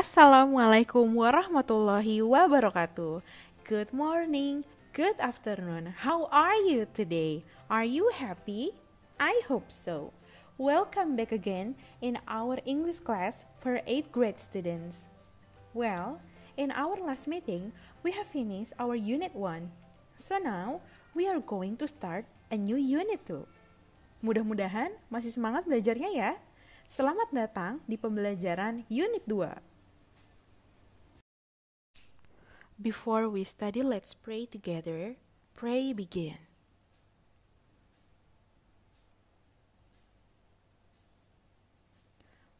Assalamualaikum warahmatullahi wabarakatuh. Good morning, good afternoon. How are you today? Are you happy? I hope so. Welcome back again in our English class for 8th grade students. Well, in our last meeting, we have finished our Unit 1. So now, we are going to start a new Unit 2. Mudah-mudahan masih semangat belajarnya ya. Selamat datang di pembelajaran Unit 2. Before we study, let's pray together. Pray begin.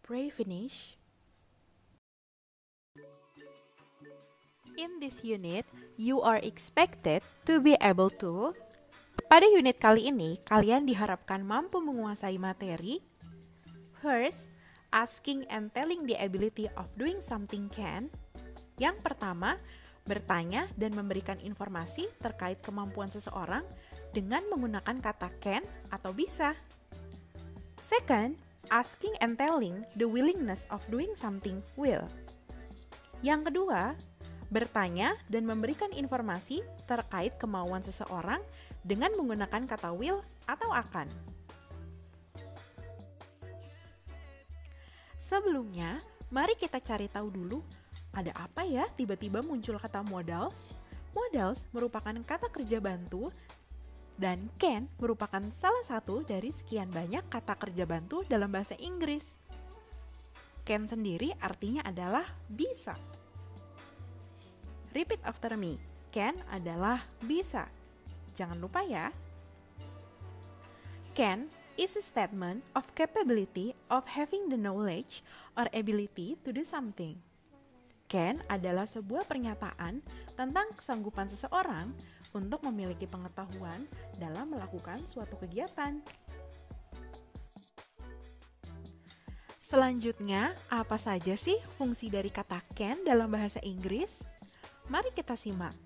Pray finish. In this unit, you are expected to be able to. Pada unit kali ini, kalian diharapkan mampu menguasai materi. First, asking and telling the ability of doing something can. Yang pertama, bertanya dan memberikan informasi terkait kemampuan seseorang dengan menggunakan kata can atau bisa. Second, asking and telling the willingness of doing something will. Yang kedua, bertanya dan memberikan informasi terkait kemauan seseorang dengan menggunakan kata will atau akan. Sebelumnya, mari kita cari tahu dulu ada apa ya tiba-tiba muncul kata modals? Modals merupakan kata kerja bantu dan can merupakan salah satu dari sekian banyak kata kerja bantu dalam bahasa Inggris. Can sendiri artinya adalah bisa. Repeat after me. Can adalah bisa. Jangan lupa ya. Can is a statement of capability of having the knowledge or ability to do something. Can adalah sebuah pernyataan tentang kesanggupan seseorang untuk memiliki pengetahuan dalam melakukan suatu kegiatan. Selanjutnya, apa saja sih fungsi dari kata can dalam bahasa Inggris? Mari kita simak.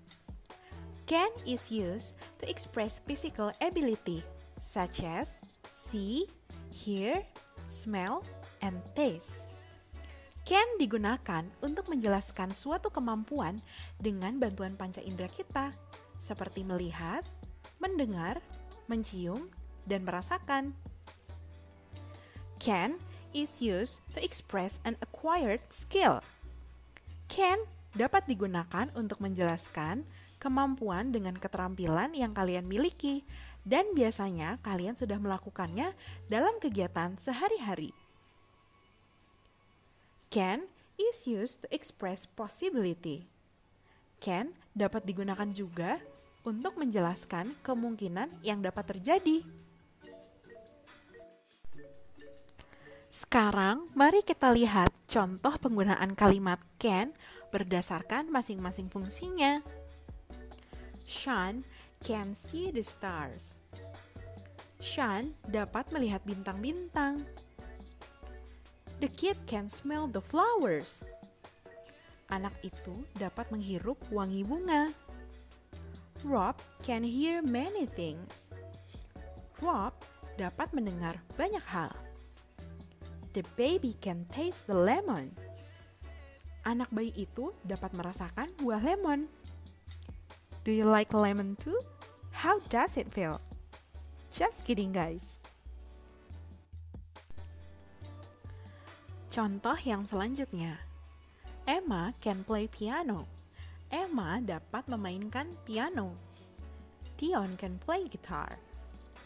Can is used to express physical ability, such as see, hear, smell, and taste. Can digunakan untuk menjelaskan suatu kemampuan dengan bantuan panca indera kita, seperti melihat, mendengar, mencium, dan merasakan. Can is used to express an acquired skill. Can dapat digunakan untuk menjelaskan kemampuan dengan keterampilan yang kalian miliki, dan biasanya kalian sudah melakukannya dalam kegiatan sehari-hari. Can is used to express possibility. Can dapat digunakan juga untuk menjelaskan kemungkinan yang dapat terjadi. Sekarang, mari kita lihat contoh penggunaan kalimat can berdasarkan masing-masing fungsinya. Sean can see the stars. Sean dapat melihat bintang-bintang. The kid can smell the flowers. Anak itu dapat menghirup wangi bunga. Rob can hear many things. Rob dapat mendengar banyak hal. The baby can taste the lemon. Anak bayi itu dapat merasakan buah lemon. Do you like lemon too? How does it feel? Just kidding, guys. Contoh yang selanjutnya. Emma can play piano. Emma dapat memainkan piano. Dion can play guitar.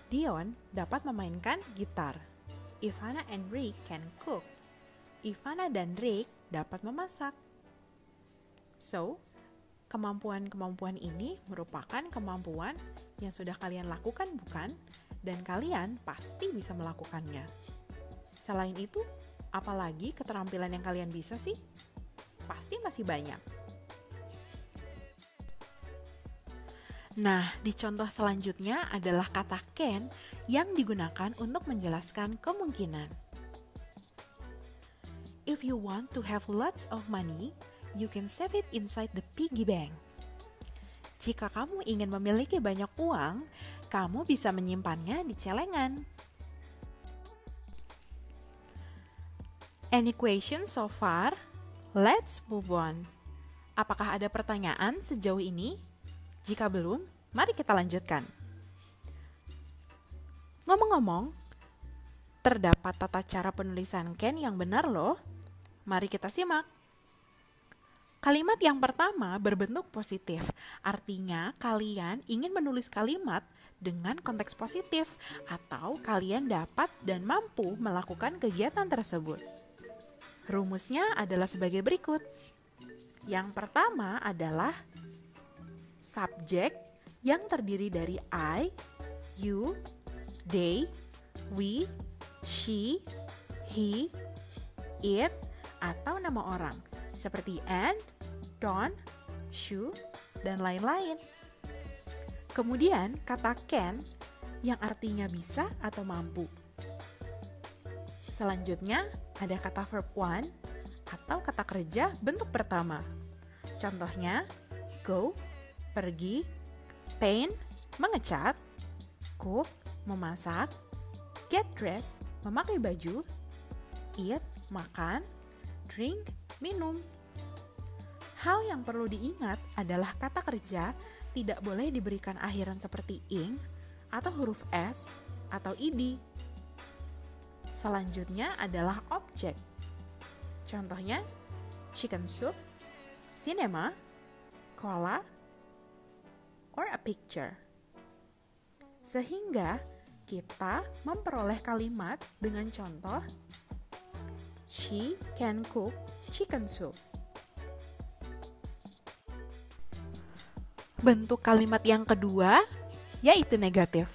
Dion dapat memainkan gitar. Ivana and Rick can cook. Ivana dan Rick dapat memasak. So, kemampuan-kemampuan ini merupakan kemampuan yang sudah kalian lakukan, bukan? Dan kalian pasti bisa melakukannya. Selain itu, apalagi keterampilan yang kalian bisa sih? Pasti masih banyak. Nah, di contoh selanjutnya adalah kata can yang digunakan untuk menjelaskan kemungkinan. If you want to have lots of money, you can save it inside the piggy bank. Jika kamu ingin memiliki banyak uang, kamu bisa menyimpannya di celengan. Any question so far? Let's move on. Apakah ada pertanyaan sejauh ini? Jika belum, mari kita lanjutkan. Ngomong-ngomong, terdapat tata cara penulisan Ken yang benar loh. Mari kita simak. Kalimat yang pertama berbentuk positif, artinya kalian ingin menulis kalimat dengan konteks positif atau kalian dapat dan mampu melakukan kegiatan tersebut. Rumusnya adalah sebagai berikut. Yang pertama adalah subjek yang terdiri dari I, you, they, we, she, he, it, atau nama orang seperti and, don't, should, dan lain-lain. Kemudian kata can yang artinya bisa atau mampu. Selanjutnya ada kata verb one atau kata kerja bentuk pertama. Contohnya go, pergi, paint, mengecat, cook, memasak, get dressed, memakai baju, eat, makan, drink, minum. Hal yang perlu diingat adalah kata kerja tidak boleh diberikan akhiran seperti ing atau huruf s atau ed. Selanjutnya adalah objek. Contohnya chicken soup, cinema, cola, or a picture. Sehingga kita memperoleh kalimat dengan contoh she can cook chicken soup. Bentuk kalimat yang kedua yaitu negatif.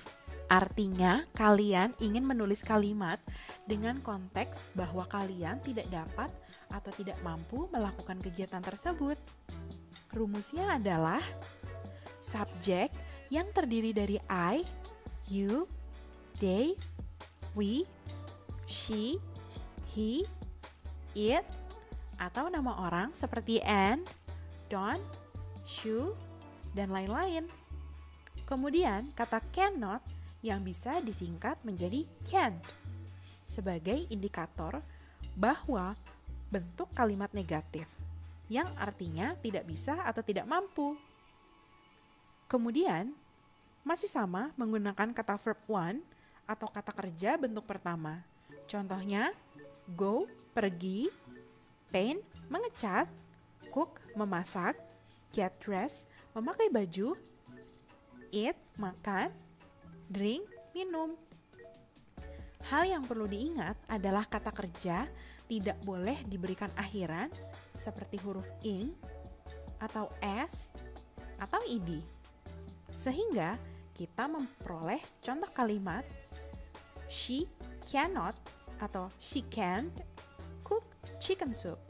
Artinya kalian ingin menulis kalimat dengan konteks bahwa kalian tidak dapat atau tidak mampu melakukan kegiatan tersebut. Rumusnya adalah subjek yang terdiri dari I, you, they, we, she, he, it, atau nama orang seperti and, don't, should, dan lain-lain. Kemudian kata cannot yang bisa disingkat menjadi can't sebagai indikator bahwa bentuk kalimat negatif yang artinya tidak bisa atau tidak mampu. Kemudian masih sama menggunakan kata verb one atau kata kerja bentuk pertama. Contohnya go, pergi, paint, mengecat, cook, memasak, get dressed, memakai baju, eat, makan, drink, minum. Hal yang perlu diingat adalah kata kerja tidak boleh diberikan akhiran seperti huruf ing atau s atau ed. Sehingga kita memperoleh contoh kalimat she cannot atau she can't cook chicken soup.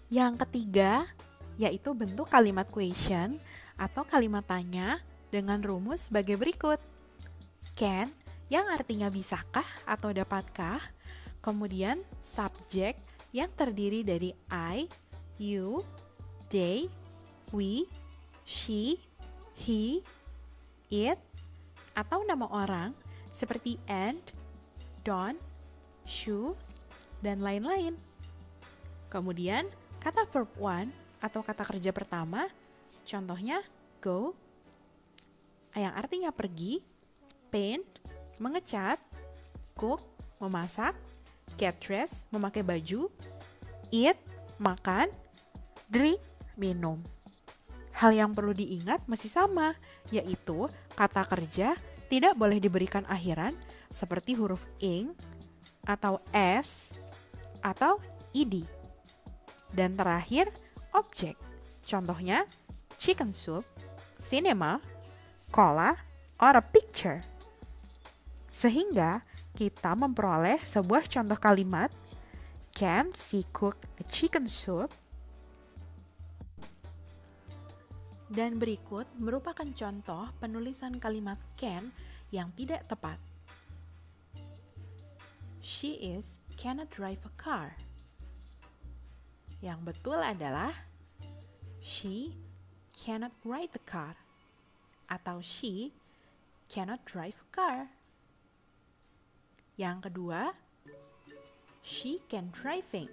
Yang ketiga, yaitu bentuk kalimat question atau kalimat tanya dengan rumus sebagai berikut. Can, yang artinya bisakah atau dapatkah, kemudian subjek yang terdiri dari I, you, they, we, she, he, it, atau nama orang seperti and, don't, should, dan lain-lain. Kemudian kata verb one atau kata kerja pertama, contohnya go, yang artinya pergi, paint, mengecat, cook, memasak, get dressed, memakai baju, eat, makan, drink, minum. Hal yang perlu diingat masih sama, yaitu kata kerja tidak boleh diberikan akhiran seperti huruf ing atau s atau ed. Dan terakhir, objek. Contohnya, chicken soup, cinema, cola, or a picture. Sehingga kita memperoleh sebuah contoh kalimat can she cook a chicken soup? Dan berikut merupakan contoh penulisan kalimat can yang tidak tepat. She cannot drive a car. Yang betul adalah she cannot ride the car atau she cannot drive a car. Yang kedua, She can driving.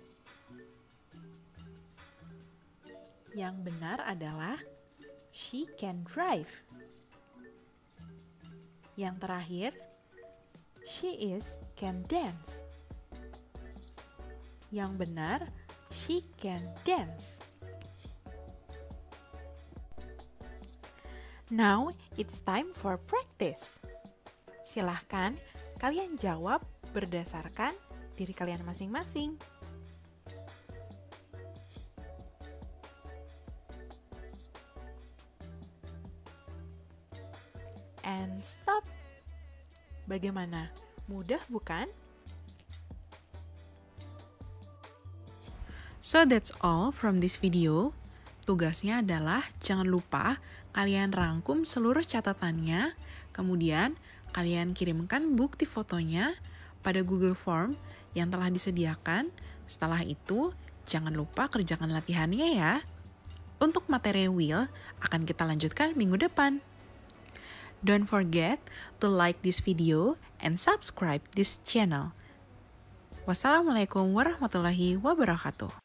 Yang benar adalah she can drive. Yang terakhir, she can dance. Yang benar, she can dance. Now, it's time for practice. Silahkan kalian jawab berdasarkan diri kalian masing-masing. And stop. Bagaimana? Mudah bukan? So that's all from this video. Tugasnya adalah jangan lupa kalian rangkum seluruh catatannya, kemudian kalian kirimkan bukti fotonya pada Google Form yang telah disediakan. Setelah itu, jangan lupa kerjakan latihannya ya. Untuk materi Will akan kita lanjutkan minggu depan. Don't forget to like this video and subscribe this channel. Wassalamualaikum warahmatullahi wabarakatuh.